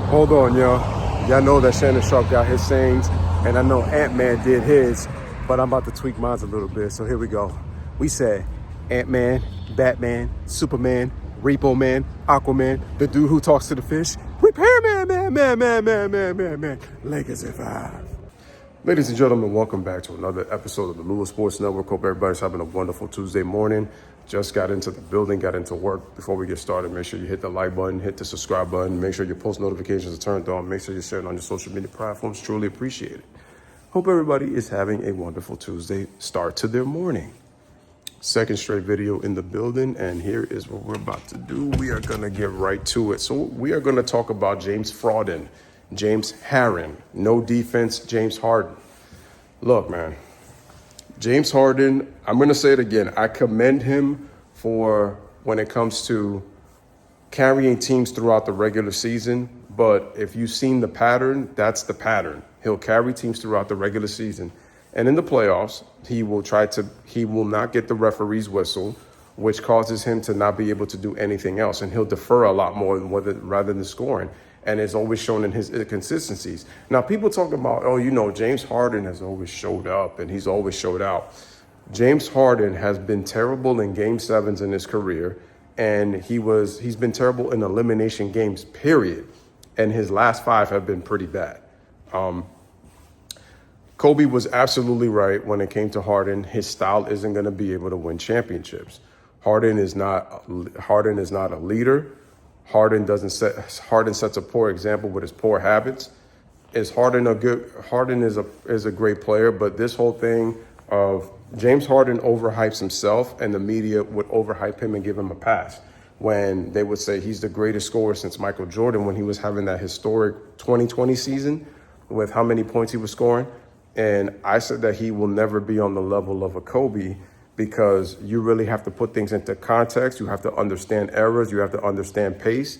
Hold on, y'all. Y'all know that Shannon Sharp got his sayings, and I know Ant-Man did his, but I'm about to tweak mine a little bit, so here we go. We said Ant-Man, Batman, Superman, Repo Man, Aquaman, the dude who talks to the fish, Repairman, man. Lakers at 5. Ladies and gentlemen, welcome back to another episode of the Louis Sports Network. Hope everybody's having a wonderful Tuesday morning. Just got into the building, got into work. Before we get started, make sure you hit the like button, hit the subscribe button, make sure your post notifications are turned on, make sure you're sharing on your social media platforms. Truly appreciate it. Hope everybody is having a wonderful Tuesday start to their morning. Second straight video in the building, and here is what we're about to do. We are going to get right to it. So we are going to talk about James Harden, no defense, James Harden. Look, man, James Harden, I'm going to say it again. I commend him for when it comes to carrying teams throughout the regular season. But if you've seen the pattern, that's the pattern. He'll carry teams throughout the regular season. And in the playoffs, he will not get the referee's whistle, which causes him to not be able to do anything else. And he'll defer a lot more rather than scoring. And it's always shown in his inconsistencies. Now, people talk about, James Harden has always showed up and he's always showed out. James Harden has been terrible in Game 7s in his career, and he's been terrible in elimination games, period. And his last 5 have been pretty bad. Kobe was absolutely right when it came to Harden. His style isn't going to be able to win championships. Harden is not a leader. Harden sets a poor example with his poor habits. Harden is a great player, but this whole thing of James Harden overhypes himself, and the media would overhype him and give him a pass when they would say he's the greatest scorer since Michael Jordan, when he was having that historic 2020 season with how many points he was scoring. And I said that he will never be on the level of a Kobe, because you really have to put things into context. You have to understand errors. You have to understand pace.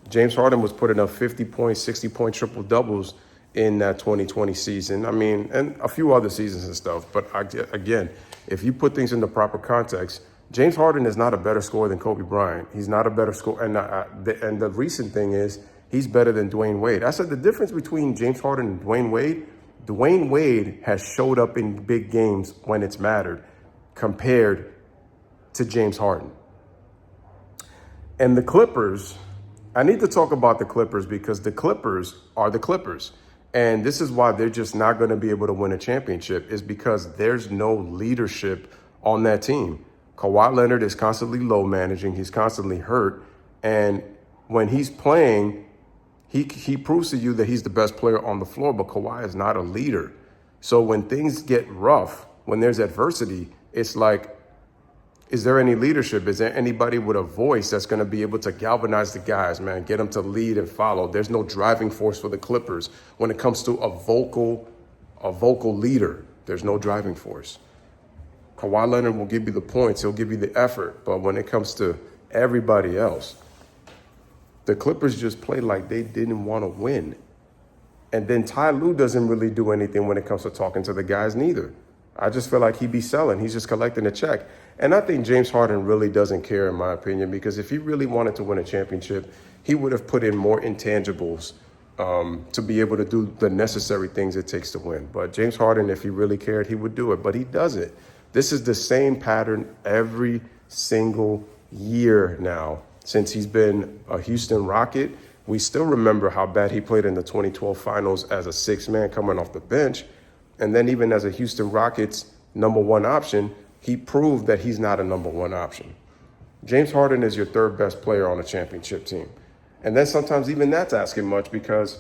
James Harden was putting up 50-point, 60-point triple-doubles in that 2020 season. I mean, and a few other seasons and stuff. But again, if you put things in the proper context, James Harden is not a better scorer than Kobe Bryant. He's not a better scorer. And the recent thing is he's better than Dwayne Wade. I said the difference between James Harden and Dwayne Wade has showed up in big games when it's mattered compared to James Harden. And the Clippers, I need to talk about the Clippers because the Clippers are the Clippers. And this is why they're just not going to be able to win a championship, is because there's no leadership on that team. Kawhi Leonard is constantly low managing. He's constantly hurt. And when he's playing, he proves to you that he's the best player on the floor, but Kawhi is not a leader. So when things get rough, when there's adversity, it's like, is there any leadership? Is there anybody with a voice that's going to be able to galvanize the guys, man, get them to lead and follow? There's no driving force for the Clippers when it comes to a vocal leader. There's no driving force. Kawhi Leonard will give you the points. He'll give you the effort. But when it comes to everybody else, the Clippers just play like they didn't want to win. And then Ty Lue doesn't really do anything when it comes to talking to the guys neither. I just feel like he'd be selling. He's just collecting a check. And I think James Harden really doesn't care, in my opinion, because if he really wanted to win a championship, he would have put in more intangibles to be able to do the necessary things it takes to win. But James Harden, if he really cared, he would do it. But he doesn't. This is the same pattern every single year now. Since he's been a Houston Rocket, we still remember how bad he played in the 2012 finals as a sixth man coming off the bench. And then even as a Houston Rockets number one option, he proved that he's not a number one option. James Harden is your third best player on a championship team. And then sometimes even that's asking much, because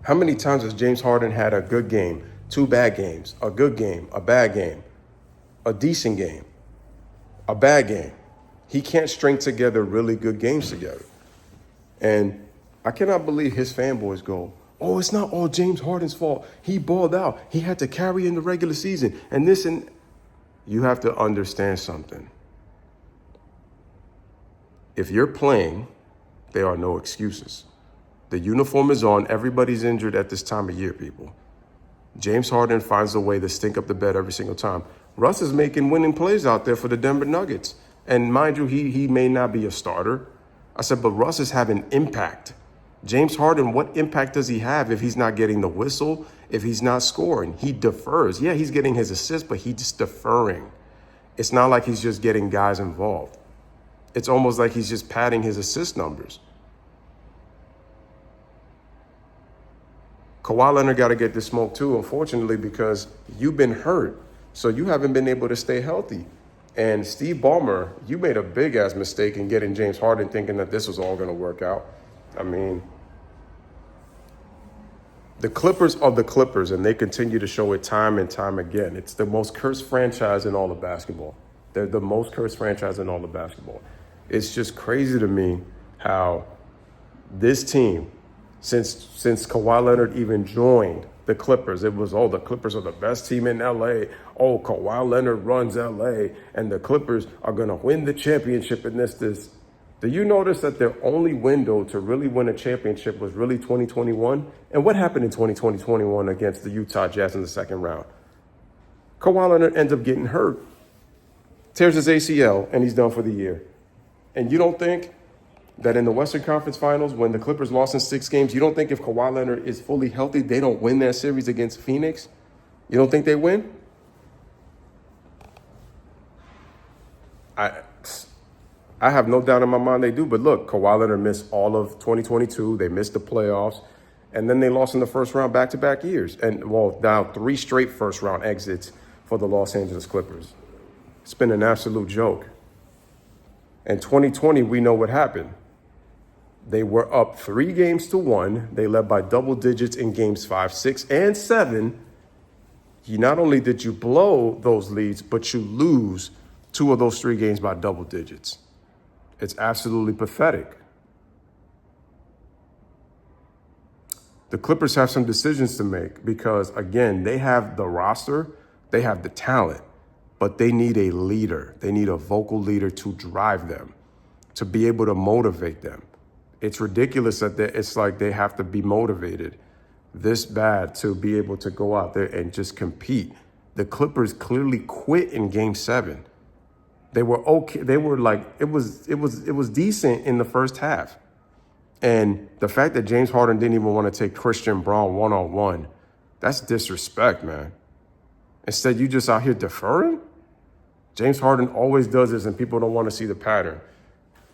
how many times has James Harden had a good game, 2 bad games, a good game, a bad game, a decent game, a bad game? He can't string together really good games together. And I cannot believe his fanboys go, oh, it's not all James Harden's fault. He balled out. He had to carry in the regular season. And this, and you have to understand something. If you're playing, there are no excuses. The uniform is on. Everybody's injured at this time of year, people. James Harden finds a way to stink up the bed every single time. Russ is making winning plays out there for the Denver Nuggets. And mind you, he may not be a starter. I said, but Russ is having impact. James Harden, what impact does he have if he's not getting the whistle, if he's not scoring? He defers. Yeah, he's getting his assist, but he's just deferring. It's not like he's just getting guys involved. It's almost like he's just padding his assist numbers. Kawhi Leonard got to get this smoke too, unfortunately, because you've been hurt. So you haven't been able to stay healthy. And Steve Ballmer, you made a big-ass mistake in getting James Harden thinking that this was all going to work out. I mean, the Clippers are the Clippers, and they continue to show it time and time again. It's the most cursed franchise in all of basketball. They're the most cursed franchise in all of basketball. It's just crazy to me how this team, since Kawhi Leonard even joined the Clippers, it was, the Clippers are the best team in LA. Oh, Kawhi Leonard runs LA, and the Clippers are going to win the championship in this. Do you notice that their only window to really win a championship was really 2021? And what happened in 2021 against the Utah Jazz in the second round? Kawhi Leonard ends up getting hurt, tears his ACL, and he's done for the year. And you don't think that in the Western Conference Finals, when the Clippers lost in 6 games, you don't think if Kawhi Leonard is fully healthy, they don't win that series against Phoenix? You don't think they win? I have no doubt in my mind they do. But look, Kawhi Leonard missed all of 2022. They missed the playoffs. And then they lost in the first round back-to-back years. And, now 3 straight first-round exits for the Los Angeles Clippers. It's been an absolute joke. In 2020, we know what happened. They were up 3-1. They led by double digits in games 5, 6, and 7. Not only did you blow those leads, but you lose 2 of those 3 games by double digits. It's absolutely pathetic. The Clippers have some decisions to make because, again, they have the roster, they have the talent, but they need a leader. They need a vocal leader to drive them, to be able to motivate them. It's ridiculous that it's like they have to be motivated this bad to be able to go out there and just compete. The Clippers clearly quit in Game 7. They were okay. They were like, it was decent in the first half. And the fact that James Harden didn't even want to take Christian Braun one-on-one, that's disrespect, man. Instead, you just out here deferring? James Harden always does this and people don't want to see the pattern.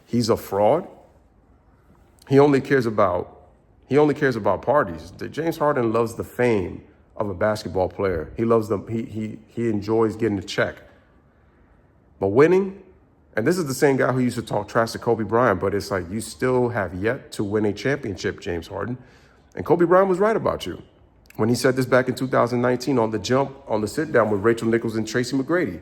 He's a fraud. He only cares about parties. James Harden loves the fame of a basketball player. He loves them. He enjoys getting a check. But winning, and this is the same guy who used to talk trash to Kobe Bryant, but it's like you still have yet to win a championship, James Harden. And Kobe Bryant was right about you when he said this back in 2019 on the sit-down with Rachel Nichols and Tracy McGrady.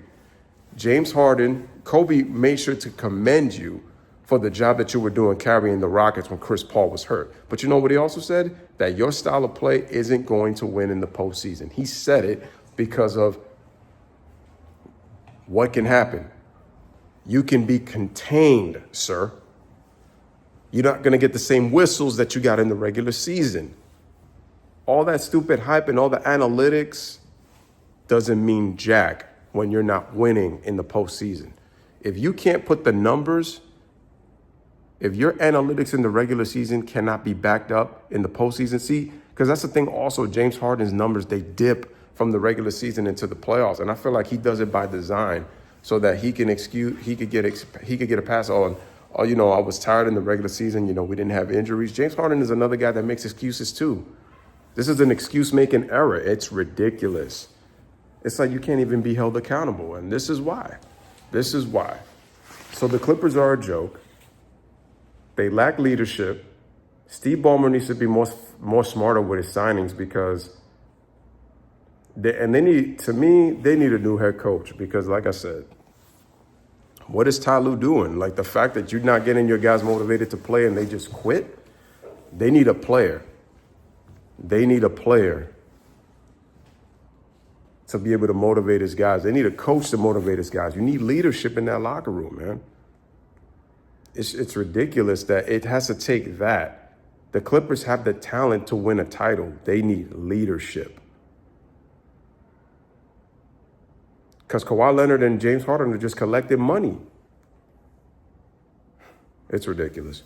James Harden, Kobe made sure to commend you for the job that you were doing carrying the Rockets when Chris Paul was hurt. But you know what he also said? That your style of play isn't going to win in the postseason. He said it because of what can happen. You can be contained, sir. You're not going to get the same whistles that you got in the regular season. All that stupid hype and all the analytics doesn't mean jack when you're not winning in the postseason. If you can't put the numbers, if your analytics in the regular season cannot be backed up in the postseason, see, because that's the thing also, James Harden's numbers, they dip from the regular season into the playoffs. And I feel like he does it by design so that he could get a pass on, I was tired in the regular season. We didn't have injuries. James Harden is another guy that makes excuses too. This is an excuse-making era. It's ridiculous. It's like you can't even be held accountable. And this is why. So the Clippers are a joke. They lack leadership. Steve Ballmer needs to be more smarter with his signings because they need a new head coach because, like I said, what is Ty Lue doing? Like the fact that you're not getting your guys motivated to play and they just quit? They need a player. They need a player to be able to motivate his guys. They need a coach to motivate his guys. You need leadership in that locker room, man. It's ridiculous that it has to take that. The Clippers have the talent to win a title. They need leadership. Because Kawhi Leonard and James Harden are just collecting money. It's ridiculous.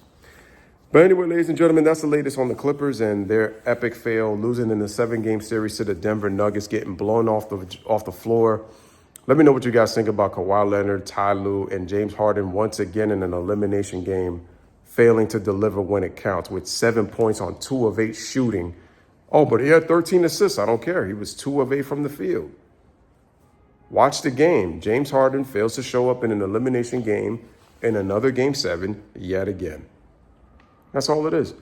But anyway, ladies and gentlemen, that's the latest on the Clippers and their epic fail, losing in the 7-game series to the Denver Nuggets, getting blown off the floor. Let me know what you guys think about Kawhi Leonard, Ty Lue, and James Harden once again in an elimination game, failing to deliver when it counts with 7 points on 2 of 8 shooting. Oh, but he had 13 assists. I don't care. He was 2 of 8 from the field. Watch the game. James Harden fails to show up in an elimination game in another Game 7 yet again. That's all it is.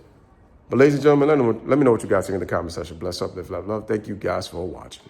But ladies and gentlemen, let me know what you guys think in the comment section. Bless up, live, love, love. Thank you guys for watching.